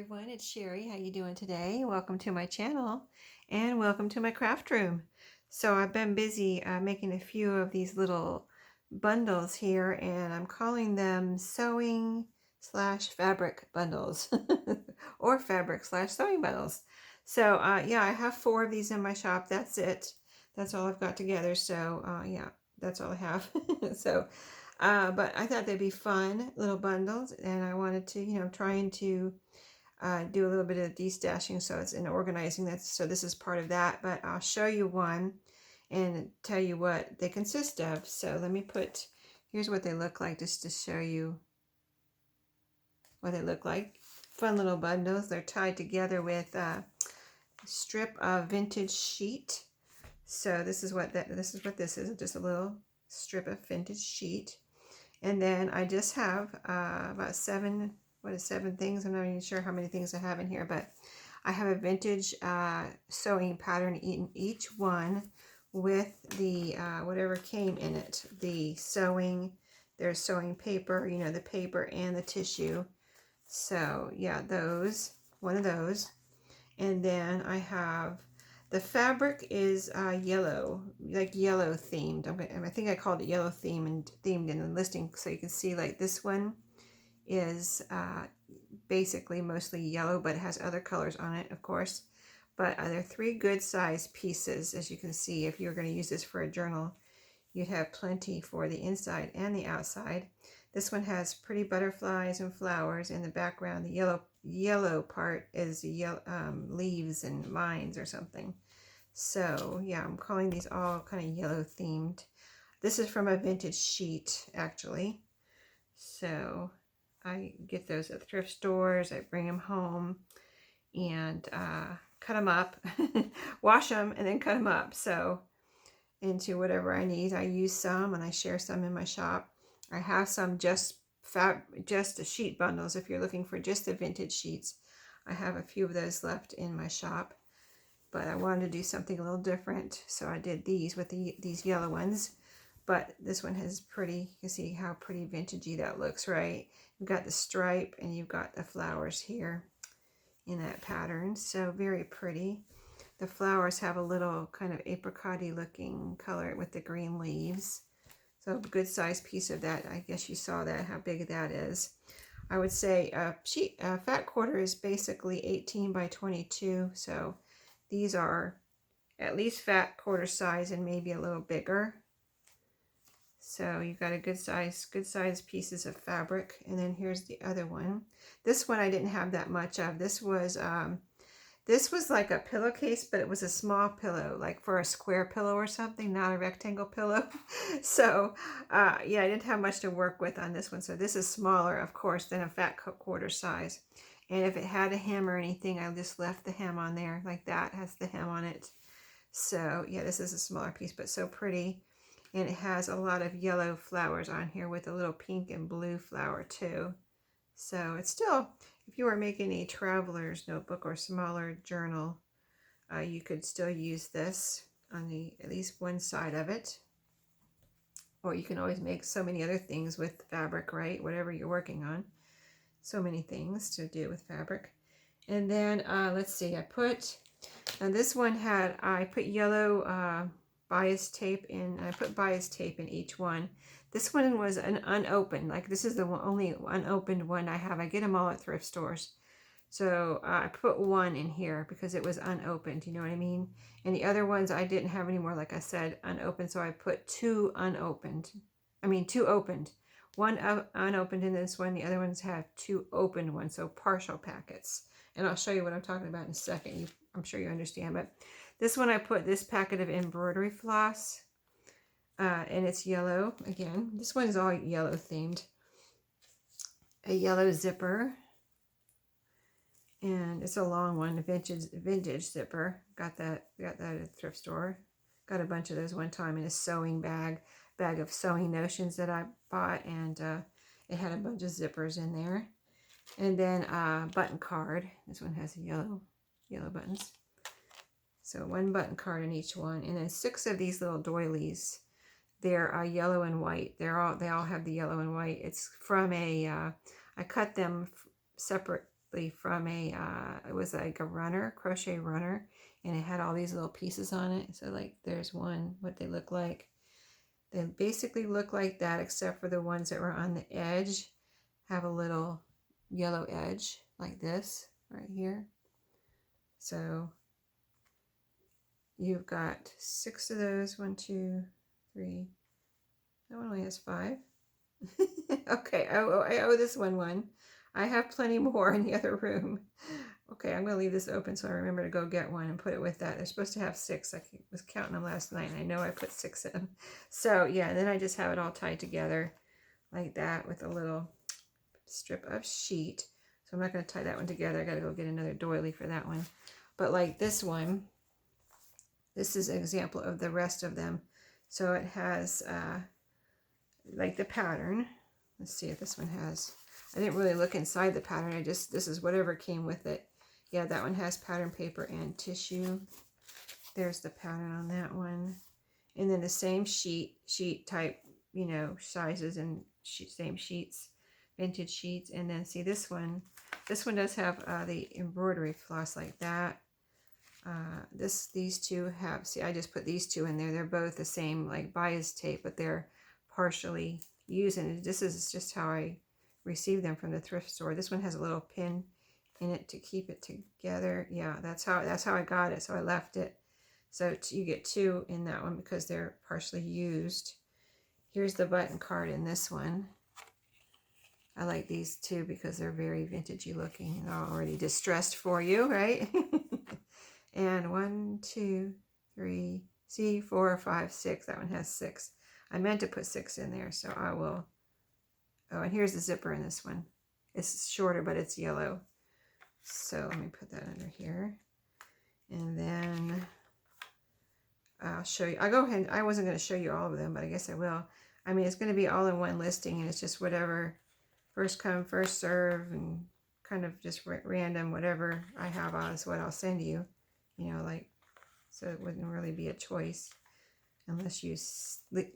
everyone, it's Sherry. How you doing today? Welcome to my channel and welcome to my craft room. So I've been busy making a few of these little bundles here, and I'm calling them sewing slash fabric bundles or fabric slash sewing bundles. So yeah, I have 4 of these in my shop. That's it. That's all I've got together. So yeah, that's all I have. So but I thought they'd be fun little bundles, and I wanted to, I'm trying to do a little bit of destashing, so it's in organizing. So this is part of that, but I'll show you one and tell you what they consist of. So let me here's what they look like, just to show you what they look like. Fun little bundles. They're tied together with a strip of vintage sheet. So this is what this is, just a little strip of vintage sheet. And then I just have about 7 things. I'm not even sure how many things I have in here, but I have a vintage sewing pattern in each one with the whatever came in it. The sewing, there's sewing paper, the paper and the tissue. So yeah, one of those. And then I have, the fabric is yellow, like yellow themed. I think I called it yellow themed in the listing, so you can see like this one is basically mostly yellow, but it has other colors on it, of course. But there are 3 good sized pieces, as you can see. If you're going to use this for a journal, you'd have plenty for the inside and the outside. This one has pretty butterflies and flowers in the background. The yellow part is yellow, leaves and vines or something. So yeah, I'm calling these all kind of yellow themed. This is from a vintage sheet, actually. So I get those at thrift stores. I bring them home and cut them up, wash them, and then cut them up. So into whatever I need. I use some and I share some in my shop. I have some just the sheet bundles. If you're looking for just the vintage sheets, I have a few of those left in my shop. But I wanted to do something a little different, so I did these with these yellow ones. But this one has pretty, you can see how pretty vintagey that looks, right? You've got the stripe and you've got the flowers here in that pattern, so very pretty. The flowers have a little kind of apricot-y looking color with the green leaves. So a good sized piece of that. I guess you saw that, how big that is. I would say a fat quarter is basically 18 by 22. So these are at least fat quarter size and maybe a little bigger. So you've got a good size pieces of fabric. And then here's the other one. This one I didn't have that much of. This was like a pillowcase, but it was a small pillow, like for a square pillow or something, not a rectangle pillow. So yeah, I didn't have much to work with on this one. So this is smaller, of course, than a fat quarter size. And if it had a hem or anything, I just left the hem on there, like that has the hem on it. So yeah, this is a smaller piece, but so pretty. And it has a lot of yellow flowers on here with a little pink and blue flower too. So it's still, if you were making a traveler's notebook or smaller journal, you could still use this on at least one side of it. Or you can always make so many other things with fabric, right? Whatever you're working on. So many things to do with fabric. And then let's see, I put yellow bias tape in. I put bias tape in each one. This one was an unopened, like this is the only unopened one I have. I get them all at thrift stores. So I put one in here because it was unopened, you know what I mean? And the other ones I didn't have anymore, like I said, unopened. So I put 2 unopened. 2 opened. One unopened in this one. The other ones have 2 opened ones, so partial packets. And I'll show you what I'm talking about in a second. I'm sure you understand. But this one I put this packet of embroidery floss. And it's yellow again. This one is all yellow themed. A yellow zipper. And it's a long one, a vintage zipper. Got that at the thrift store. Got a bunch of those one time in a sewing bag of sewing notions that I bought, and it had a bunch of zippers in there. And then button card. This one has yellow buttons. So 1 button card in each one, and then 6 of these little doilies. They're yellow and white. They all have the yellow and white. It's from I cut them separate directly from a, it was like a runner, crochet runner, and it had all these little pieces on it. So like there's one, what they look like. They basically look like that, except for the ones that were on the edge have a little yellow edge like this right here. So you've got 6 of those. 1, 2, 3. That one only has 5. Okay, I owe this one. I have plenty more in the other room. Okay, I'm going to leave this open so I remember to go get one and put it with that. They're supposed to have 6. I was counting them last night, and I know I put 6 in. So yeah, and then I just have it all tied together like that with a little strip of sheet. So I'm not going to tie that one together. I got to go get another doily for that one. But like this one, this is an example of the rest of them. So it has like the pattern. Let's see if this one has. I didn't really look inside the pattern. This is whatever came with it. Yeah, that one has pattern paper and tissue. There's the pattern on that one. And then the same sheet type, you know, sizes and same sheets, vintage sheets. And then see this one does have the embroidery floss like that. These two have, see, I just put these two in there. They're both the same like bias tape, but they're partially used. And this is just how I received them from the thrift store. This one has a little pin in it to keep it together. Yeah, that's how I got it. So I left it. So you get 2 in that one because they're partially used. Here's the button card in this one. I like these two because they're very vintagey looking and already distressed for you, right? And 1, 2, 3, see, 4, 5, 6. That one has 6. I meant to put 6 in there, so I will. Oh, and here's the zipper in this one. It's shorter, but it's yellow. So let me put that under here. And then I'll show you. I'll go ahead. I wasn't going to show you all of them, but I guess I will. I mean, it's going to be all in one listing, and it's just whatever, first come, first serve, and kind of just random, whatever I have on is what I'll send you. You know, like, so it wouldn't really be a choice unless you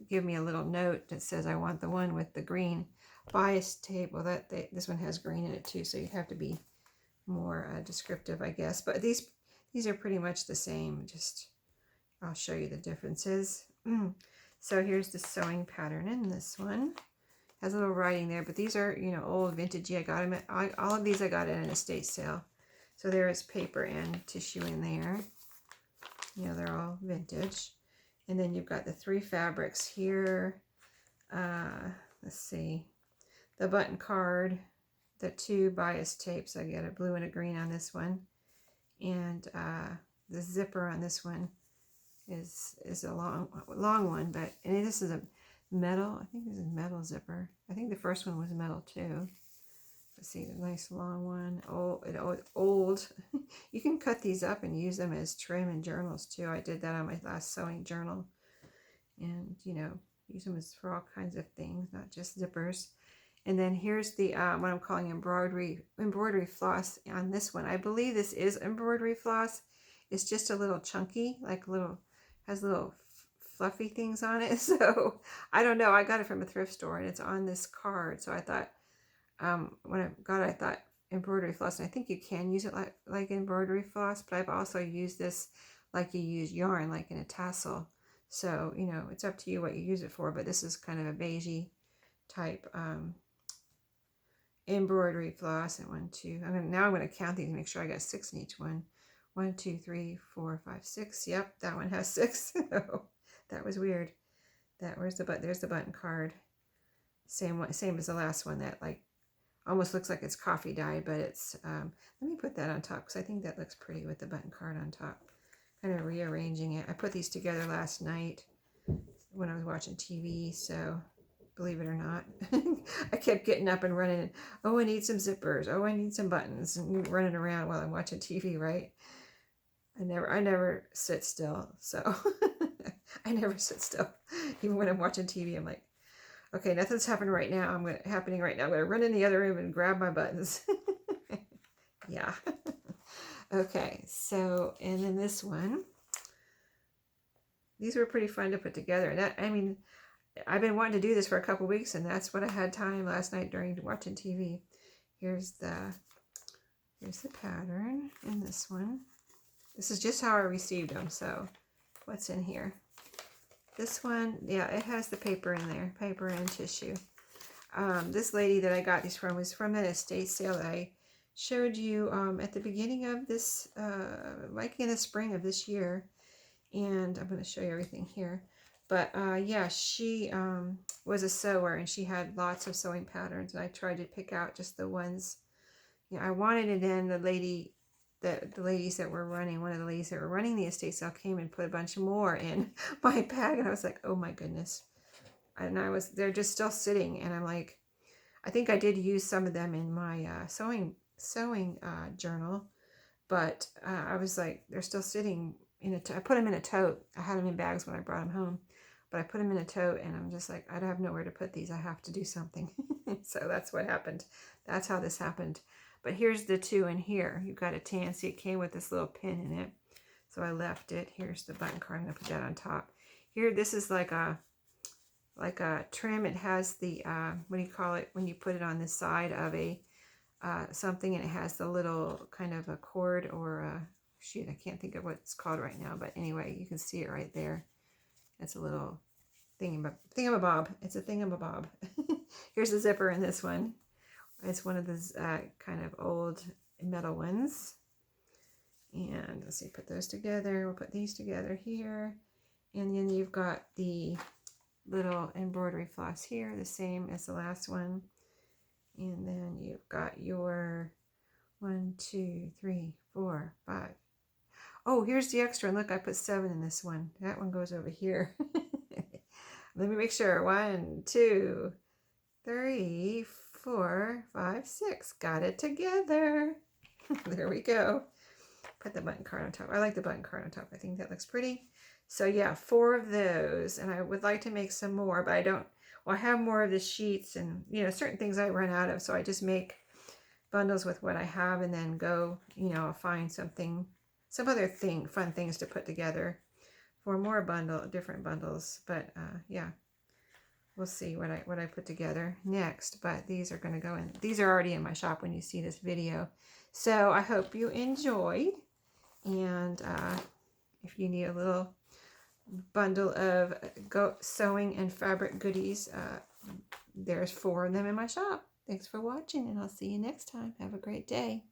give me a little note that says I want the one with the green bias tape. Well, this one has green in it too, so you have to be more descriptive, I guess. But these are pretty much the same. Just I'll show you the differences. So here's the sewing pattern in this one. Has a little writing there, but these are, you know, old vintagey. I got them at, all of these I got at an estate sale. So there is paper and tissue in there. You know, they're all vintage. And then you've got the 3 fabrics here. Let's see. The button card, the 2 bias tapes. I get a blue and a green on this one. And the zipper on this one is a long one, but this is a metal. I think this is a metal zipper. I think the first one was metal too. Let's see, the nice long one. Old. You can cut these up and use them as trim in journals too. I did that on my last sewing journal, and you know, use them for all kinds of things, not just zippers. And then here's the what I'm calling embroidery floss on this one. I believe this is embroidery floss. It's just a little chunky, like has little fluffy things on it. So I don't know. I got it from a thrift store, and it's on this card. So I thought, when I got it, I thought embroidery floss, and I think you can use it like embroidery floss, but I've also used this like you use yarn, like in a tassel. So, you know, it's up to you what you use it for, but this is kind of a beigey type embroidery floss. And 1, 2, now I'm going to count these and make sure I got 6 in each one. 1, 2, 3, 4, 5, 6. Yep, that one has 6. Oh, that was weird. There's the button card. Same as the last one. That like almost looks like it's coffee dyed, but it's let me put that on top because I think that looks pretty with the button card on top. Kind of rearranging it. I put these together last night when I was watching TV, so believe it or not, I kept getting up and running. Oh, I need some zippers. Oh, I need some buttons, and running around while I'm watching TV, right? I never sit still, so I never sit still. Even when I'm watching TV, I'm like, okay, nothing's happening right now. I'm going to run in the other room and grab my buttons. Yeah. Okay, so, and then this one, these were pretty fun to put together. And I mean, I've been wanting to do this for a couple weeks, and that's what I had time last night during watching TV. Here's the Here's the pattern in this one. This is just how I received them. So what's in here? This one, yeah, it has the paper in there, paper and tissue. This lady that I got these from was from that estate sale that I showed you at the beginning of this, like in the spring of this year. And I'm going to show you everything here. But yeah, she was a sewer, and she had lots of sewing patterns, and I tried to pick out just the ones, you know, I wanted it in. The lady, the ladies that were running, one of the ladies that were running the estate sale came and put a bunch more in my bag, and I was like, oh my goodness. And they're just still sitting, and I'm like, I think I did use some of them in my sewing journal, but I was like, they're still sitting in I put them in a tote. I had them in bags when I brought them home, but I put them in a tote, and I'm just like, I don't have nowhere to put these. I have to do something. So that's what happened. That's how this happened. But here's the two in here. You've got a tan. See, it came with this little pin in it, so I left it. Here's the button card. I'm gonna put that on top. Here, this is like a trim. It has the what do you call it when you put it on the side of a something, and it has the little kind of a cord or a shoot, I can't think of what it's called right now, but anyway, you can see it right there. It's a little thingamabob. It's a thingamabob. Here's the zipper in this one. It's one of those kind of old metal ones. And let's see, put those together. We'll put these together here. And then you've got the little embroidery floss here, the same as the last one. And then you've got your 1, 2, 3, 4, 5. Oh, here's the extra. And look, I put 7 in this one. That one goes over here. Let me make sure. 1, 2, 3, 4, 5, 6. Got it together. There we go. Put the button card on top. I like the button card on top. I think that looks pretty. So yeah, 4 of those. And I would like to make some more, but I don't. Well, I have more of the sheets, and you know, certain things I run out of. So I just make bundles with what I have, and then go, you know, find something, some other fun things to put together for more different bundles. But yeah, we'll see what I put together next. But these are going to go in. These are already in my shop when you see this video. So I hope you enjoyed. And if you need a little bundle of sewing and fabric goodies, there's 4 of them in my shop. Thanks for watching, and I'll see you next time. Have a great day.